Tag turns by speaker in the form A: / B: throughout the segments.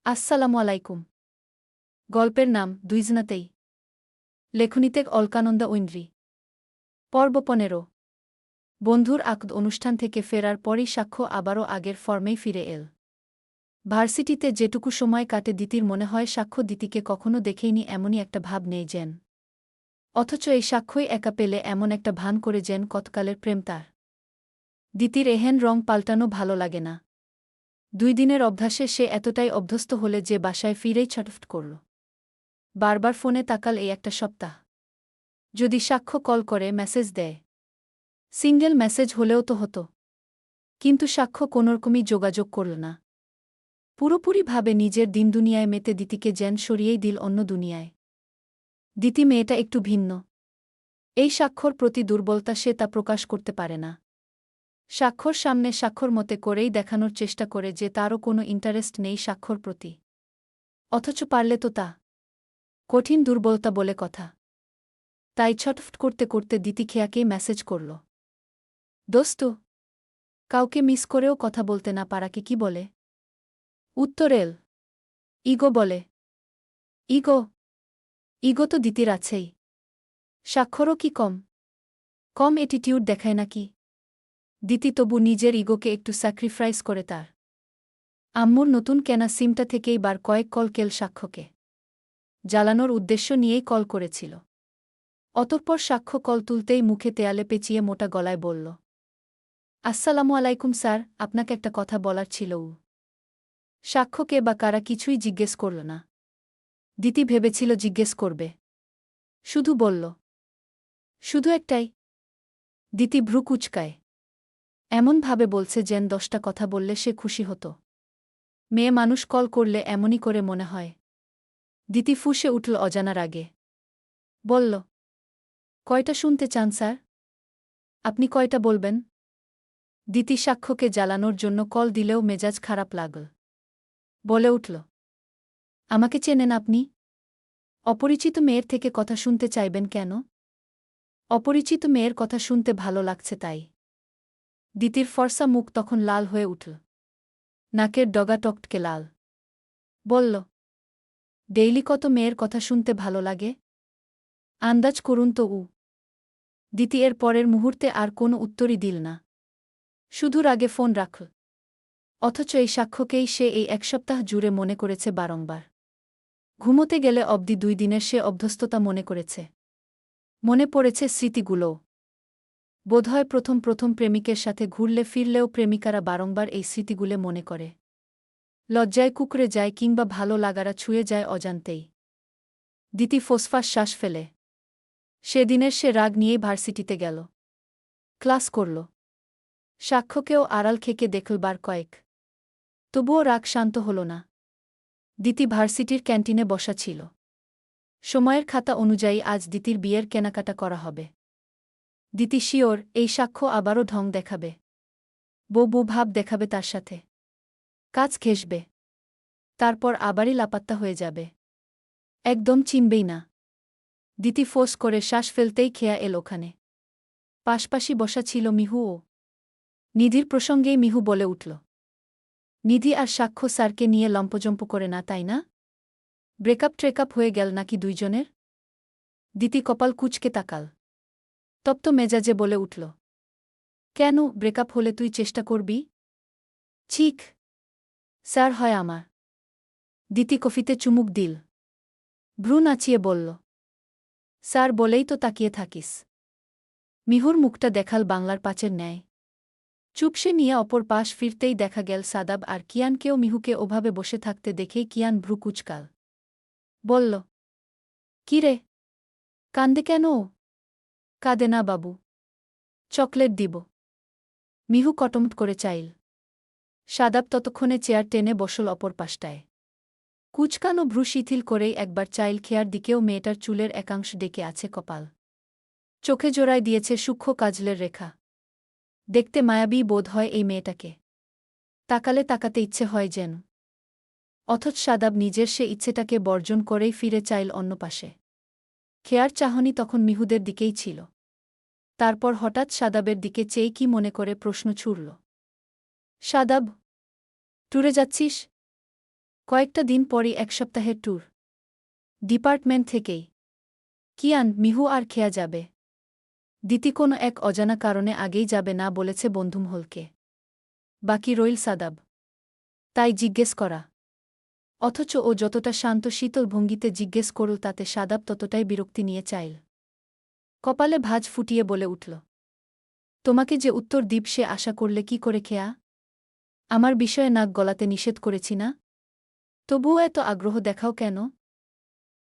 A: আসসালামু আলাইকুম। গল্পের নাম দুইজনাতেই। লেখনীতে অলকানন্দা ঐন্দ্রী। পর্ব ১৫। বন্ধুর আকদ অনুষ্ঠান থেকে ফেরার পরই সাক্ষ্য আবারও আগের ফর্মেই ফিরে এল। ভার্সিটিতে যেটুকু সময় কাটে দিতির মনে হয় সাক্ষ্য দিতিকে কখনো দেখেইনি, এমনই একটা ভাব নেই যেন। অথচ এই সাক্ষ্যই একা পেলে এমন একটা ভান করে যেন কতকালের প্রেম তার। দিতির এহেন রং পাল্টানো ভালো লাগে না। ২ দিনের অভ্যাসে সে এতটাই অভ্যস্ত হলে যে বাসায় ফিরেই ছটফট করল। বারবার ফোনে তাকাল এই একটা সপ্তাহ। যদি সাক্ষ্য কল করে মেসেজ দেয়, সিঙ্গেল মেসেজ হলেও তো হতো। কিন্তু সাক্ষ্য কোনোরকমই যোগাযোগ করল না। পুরোপুরিভাবে নিজের দিন দুনিয়ায় মেতে দিতিকে যেন সরিয়েই দিল অন্য দুনিয়ায়। দিতি মেয়েটা একটু ভিন্ন। এই সাক্ষ্যর প্রতি দুর্বলতা সে তা প্রকাশ করতে পারে না। সাক্ষ্যর সামনে সাক্ষ্যর মতে করেই দেখানোর চেষ্টা করে যে তারও কোনো ইন্টারেস্ট নেই সাক্ষ্যর প্রতি। অথচ পারলে তো তা কঠিন দুর্বলতা বলে কথা। তাই ছটফট করতে করতে দিতি খেয়াকেই মেসেজ করল। দোস্ত, কাউকে মিস করেও কথা বলতে না পারাকে কি বলে? উত্তর এল, ইগো বলে। ইগো? ইগো তো দিতির আছেই। স্বাক্ষরও কি কম? কম অ্যাটিটিউড দেখায় নাকি? দিতি তবু নিজের ইগোকে একটু স্যাক্রিফাইস করে তার আম্মুর নতুন কেনা সিমটা থেকেই বার কয়েক কল কেল সাক্ষ্যকে। জ্বালানোর উদ্দেশ্য নিয়েই কল করেছিল। অতঃপর সাক্ষ্য কল তুলতেই মুখে তেয়ালে পেঁচিয়ে মোটা গলায় বলল, আসসালামু আলাইকুম স্যার, আপনাকে একটা কথা বলার ছিল। সাক্ষ্যকে বা কারা কিছুই জিজ্ঞেস করল না। দিতি ভেবেছিল জিজ্ঞেস করবে। শুধু বলল, শুধু একটাই। দিতি ভ্রু কুচকায়। এমনভাবে বলছে যেন 10টা কথা বললে সে খুশি হতো। মেয়ে মানুষ কল করলে এমনই করে মনে হয়। দিতি ফুঁসে উঠল অজানার আগে। বলল, কয়টা শুনতে চান স্যার? আপনি কয়টা বলবেন? দিতি সাক্ষ্যকে জ্বালানোর জন্য কল দিলেও মেজাজ খারাপ লাগল। বলে উঠল, আমাকে চেনেন আপনি? অপরিচিত মেয়ের থেকে কথা শুনতে চাইবেন কেন? অপরিচিত মেয়ের কথা শুনতে ভালো লাগছে তাই। দিতির ফর্সা মুখ তখন লাল হয়ে উঠল। নাকের ডগা টকটকে লাল। বলল, ডেইলি কত মেয়ের কথা শুনতে ভালো লাগে? আন্দাজ করুন তো। দিতি এর পরের মুহূর্তে আর কোনো উত্তরই দিল না। শুধু রাগে ফোন রাখল। অথচ এই সাক্ষ্যকেই সে এই 1 সপ্তাহ জুড়ে মনে করেছে বারংবার। ঘুমোতে গেলে অবধি 2 দিনের সে অভ্যস্ততা মনে করেছে। মনে পড়েছে স্মৃতিগুলোও। বোধহয় প্রথম প্রথম প্রেমিকের সাথে ঘুরলে ফিরলেও প্রেমিকারা বারংবার এই স্মৃতিগুলো মনে করে। লজ্জায় কুকড়ে যায় কিংবা ভালো লাগারা ছুঁয়ে যায় অজান্তেই। দিতি ফোসফাস শ্বাস ফেলে। সেদিনের সে রাগ নিয়েই ভার্সিটিতে গেল। ক্লাস করল। সাক্ষ্যকেও আড়াল খেকে দেখল বার কয়েক। তবুও রাগ শান্ত হল না। দিতি ভার্সিটির ক্যান্টিনে বসা ছিল। সময়ের খাতা অনুযায়ী আজ দিতির বিয়ের কেনাকাটা করা হবে। দিতি শিওর এই সাক্ষ্য আবারও ঢং দেখাবে। বউ ভাব দেখাবে তার সাথে। কাজ ঘেঁষবে। তারপর আবারই লাপাত্তা হয়ে যাবে। একদম চিনবেই না। দিতি ফোঁস করে শ্বাস ফেলতেই খেয়া এল ওখানে। পাশপাশি বসা ছিল মিহুও। নিধির প্রসঙ্গেই মিহু বলে উঠল, নিধি আর সাক্ষ্য স্যারকে নিয়ে লম্পজম্প করে না, তাই না? ব্রেকআপ ট্রেকআপ হয়ে গেল নাকি দুইজনের? দিতি কপাল কুঁচকে তাকাল। তপ্ত মেজাজে বলে উঠল, কেন, ব্রেকআপ হলে তুই চেষ্টা করবি? ঠিক স্যার হয় আমার। দিতি কফিতে চুমুক দিল। ভ্রু নাচিয়ে বলল, স্যার বলেই তো তাকিয়ে থাকিস। মিহুর মুখটা দেখাল বাংলার পাঁচের ন্যায়। চুপসে নিয়ে অপর পাশ ফিরতেই দেখা গেল সাদাব আর কিয়ানকেও মিহুকে ওভাবে বসে থাকতে দেখেই কিয়ান ভ্রু কুচকাল। বলল, কি রে, কান্দে কেন? কাঁদে না বাবু। চকলেট দিব। মিহু কটমট করে চাইল। সাদাব ততক্ষণে চেয়ার টেনে বসল অপর পাশটায়। কুচকানো ভ্রু শিথিল করেই একবার চাইল খেয়ার দিকেও মেয়েটার চুলের একাংশ ডেকে আছে কপাল। চোখে জোড়ায় দিয়েছে সূক্ষ্ম কাজলের রেখা। দেখতে মায়াবী বোধ হয় এই মেয়েটাকে। তাকালে তাকাতে ইচ্ছে হয় যেন। অথচ সাদাব নিজের সে ইচ্ছেটাকে বর্জন করেই ফিরে চাইল অন্য পাশে। খেয়ার চাহনি তখন মিহুদের দিকেই ছিল। তারপর হঠাৎ সাদাবের দিকে চেয়ে কি মনে করে প্রশ্ন ছুড়ল, সাদাব, ট্যুরে যাচ্ছিস? কয়েকটা দিন পরই এক সপ্তাহের ট্যুর। ডিপার্টমেন্ট থেকেই কিয়ান, মিহু আর খেয়া যাবে। দিতি কোনো এক অজানা কারণে আগেই যাবে না বলেছে বন্ধুমহলকে। বাকি রইল সাদাব। তাই জিজ্ঞেস করা। অথচ ও যতটা শান্ত শীতল ভঙ্গিতে জিজ্ঞেস করল তাতে সাদাব ততটাই বিরক্তি নিয়ে চাইল। কপালে ভাঁজ ফুটিয়ে বলে উঠল, তোমাকে যে উত্তর দ্বীপ সে আশা করলে কি করে খেয়া? আমার বিষয়ে নাক গলাতে নিষেধ করেছি না? তবুও এত আগ্রহ দেখাও কেন?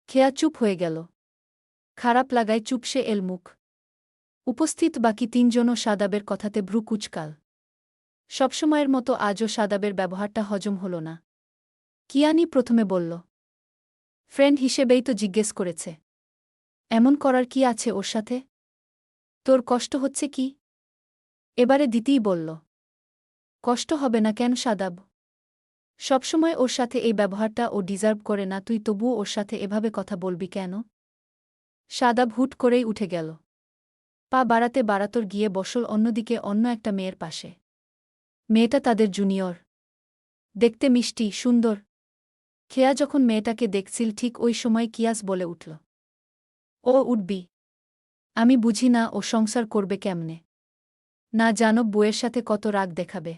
A: খেয়া চুপ হয়ে গেল। খারাপ লাগায় চুপসে এল মুখ। উপস্থিত বাকি তিনজনও সাদাবের কথাতে ভ্রু কুচকাল। সবসময়ের মতো আজও সাদাবের ব্যবহারটা হজম হল না। কিয়ানি প্রথমে বলল, ফ্রেন্ড হিসেবেই তো জিজ্ঞেস করেছে। এমন করার কি আছে ওর সাথে? তোর কষ্ট হচ্ছে কি? এবারে দিতিই বলল, কষ্ট হবে না কেন সাদাব? সবসময় ওর সাথে এই ব্যবহারটা ও ডিজার্ভ করে না, তুই তবুও ওর সাথে এভাবে কথা বলবি কেন? সাদাব হুট করেই উঠে গেল। পা বাড়াতে বাড়াতর গিয়ে বসল অন্যদিকে অন্য একটা মেয়ের পাশে। মেয়েটা তাদের জুনিয়র। দেখতে মিষ্টি, সুন্দর। খেয়া যখন মেয়েটাকে দেখছিল ঠিক ওই সময় কিয়াস বলে উঠল, ও উঠবি? আমি বুঝি না ও সংসার করবে কেমনে। না জানো বউয়ের সাথে কত রাগ দেখাবে।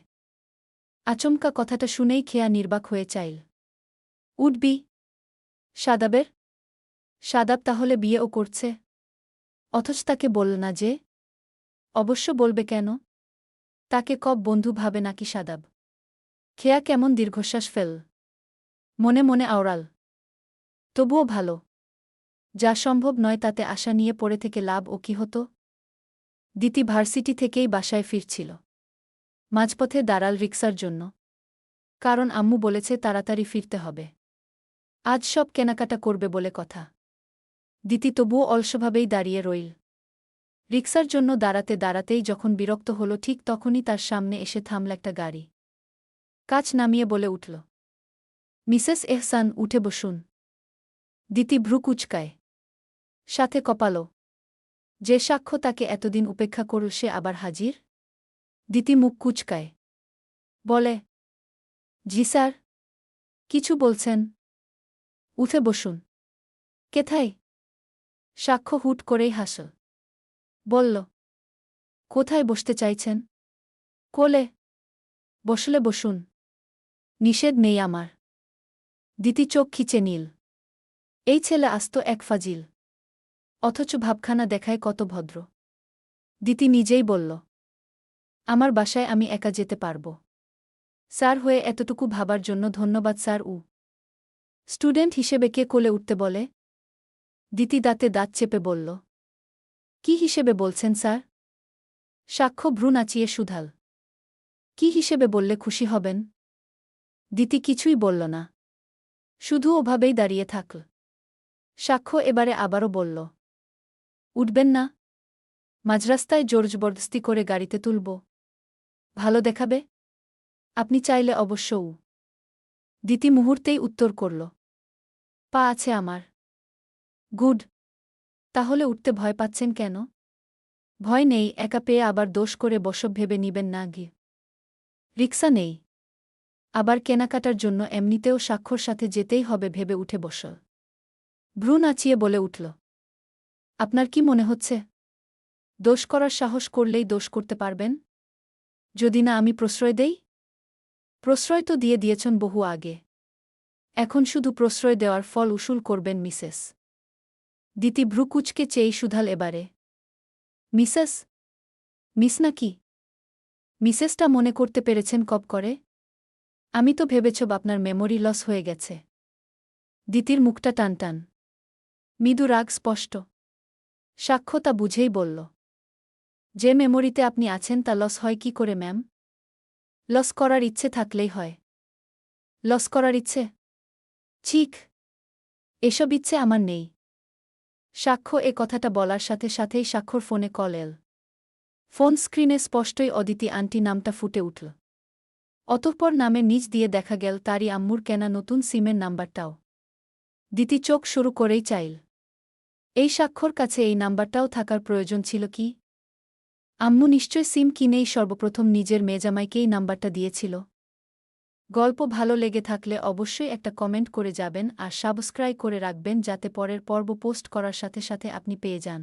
A: আচমকা কথাটা শুনেই খেয়া নির্বাক হয়ে চাইল। উঠবি? সাদাবের? সাদাব তাহলে বিয়েও করছে? অথচ তাকে বলল না যে? অবশ্য বলবে কেন? তাকে কব বন্ধু ভাবে নাকি সাদাব? খেয়া কেমন দীর্ঘশ্বাস ফেল। মনে মনে আওড়াল, তবুও ভালো। যা সম্ভব নয় তাতে আশা নিয়ে পড়ে থেকে লাভ ও কি হতো? দিতি ভার্সিটি থেকেই বাসায় ফিরছিল। মাঝপথে দাঁড়াল রিকশার জন্য। কারণ আম্মু বলেছে তাড়াতাড়ি ফিরতে হবে। আজ সব কেনাকাটা করবে বলে কথা। দিতি তবুও অলসভাবেই দাঁড়িয়ে রইল। রিকশার জন্য দাঁড়াতে দাঁড়াতেই যখন বিরক্ত হল ঠিক তখনই তার সামনে এসে থামল একটা গাড়ি। কাচ নামিয়ে বলে উঠল, মিসেস এহসান, উঠে বসুন। দিতি ভ্রু কুচকায়। সাথে কপালো। যে সাক্ষ্য তাকে এতদিন উপেক্ষা করল সে আবার হাজির। দিতি মুখ কুচকায়। বলে, জি স্যার। কিছু বলছেন? উঠে বসুন। কেথায়? সাক্ষ্য হুট করেই হাসল। বলল, কোথায় বসতে চাইছেন? কোলে। বসলে বসুন। নিষেধ নেই আমার। দিতি চোখ খিচে নীল। এই ছেলে আস্ত এক ফাজিল। অথচ ভাবখানা দেখায় কত ভদ্র। দিতি নিজেই বলল, আমার বাসায় আমি একা যেতে পারব। স্যার হয়ে এতটুকু ভাবার জন্য ধন্যবাদ স্যার। স্টুডেন্ট হিসেবে কে কোলে উঠতে বলে? দিতি দাঁতে দাঁত চেপে বলল, কি হিসেবে বলছেন স্যার? সাক্ষ্য ভ্রু নাচিয়ে শুধাল, কি হিসেবে বললে খুশি হবেন? দিতি কিছুই বলল না। শুধু ওভাবেই দাঁড়িয়ে থাকল। সাক্ষ্য এবারে আবারও বলল, উঠবেন না? মাঝরাস্তায় জোরজবরদস্তি করে গাড়িতে তুলব? ভালো দেখাবে? আপনি চাইলে অবশ্যও। দিতি মুহূর্তেই উত্তর করল, পা আছে আমার। গুড। তাহলে উঠতে ভয় পাচ্ছেন কেন? ভয় নেই, একা পেয়ে আবার দোষ করে বসব ভেবে নিবেন না গিয়ে। রিকশা নেই। আবার কেনাকাটার জন্য এমনিতেও সাক্ষ্যর সাথে যেতেই হবে ভেবে উঠে বসল। ভ্রু নাচিয়ে বলে উঠল, আপনার কি মনে হচ্ছে দোষ করার সাহস করলেই দোষ করতে পারবেন? যদি না আমি প্রশ্রয় দেই? প্রশ্রয় তো দিয়ে দিয়েছেন বহু আগে। এখন শুধু প্রশ্রয় দেওয়ার ফল উসুল করবেন মিসেস। দিতি ভ্রু কুচকে চেয়েই শুধাল এবারে, মিসেস? মিস নাকি? মিসেসটা মনে করতে পেরেছেন কব করে? আমি তো ভেবেছব আপনার মেমোরি লস হয়ে গেছে। দিতির মুখটা টানটান। মৃদু রাগ স্পষ্ট। সাক্ষ্য তা বুঝেই বলল, যে মেমোরিতে আপনি আছেন তা লস হয় কি করে ম্যাম? লস করার ইচ্ছে থাকলেই হয়। লস করার ইচ্ছে? ঠিক। এসব ইচ্ছে আমার নেই। সাক্ষ্য এ কথাটা বলার সাথে সাথেই সাক্ষর ফোনে কল এল। ফোন স্ক্রিনে স্পষ্টই অদিতি আন্টি নামটা ফুটে উঠল। অতঃপর নামে নিচ দিয়ে দেখা গেল তারই আম্মুর কেনা নতুন সিমের নাম্বারটাও। দিতি চোখ শুরু করেই চাইল। এই সাক্ষর কাছে এই নাম্বারটাও থাকার প্রয়োজন ছিল কি? আম্মু নিশ্চয় সিম কিনেই সর্বপ্রথম নিজের মেজামাইকেই নাম্বারটা দিয়েছিল। গল্প ভালো লেগে থাকলে অবশ্যই একটা কমেন্ট করে যাবেন আর সাবস্ক্রাইব করে রাখবেন যাতে পরের পর্ব পোস্ট করার সাথে সাথে আপনি পেয়ে যান।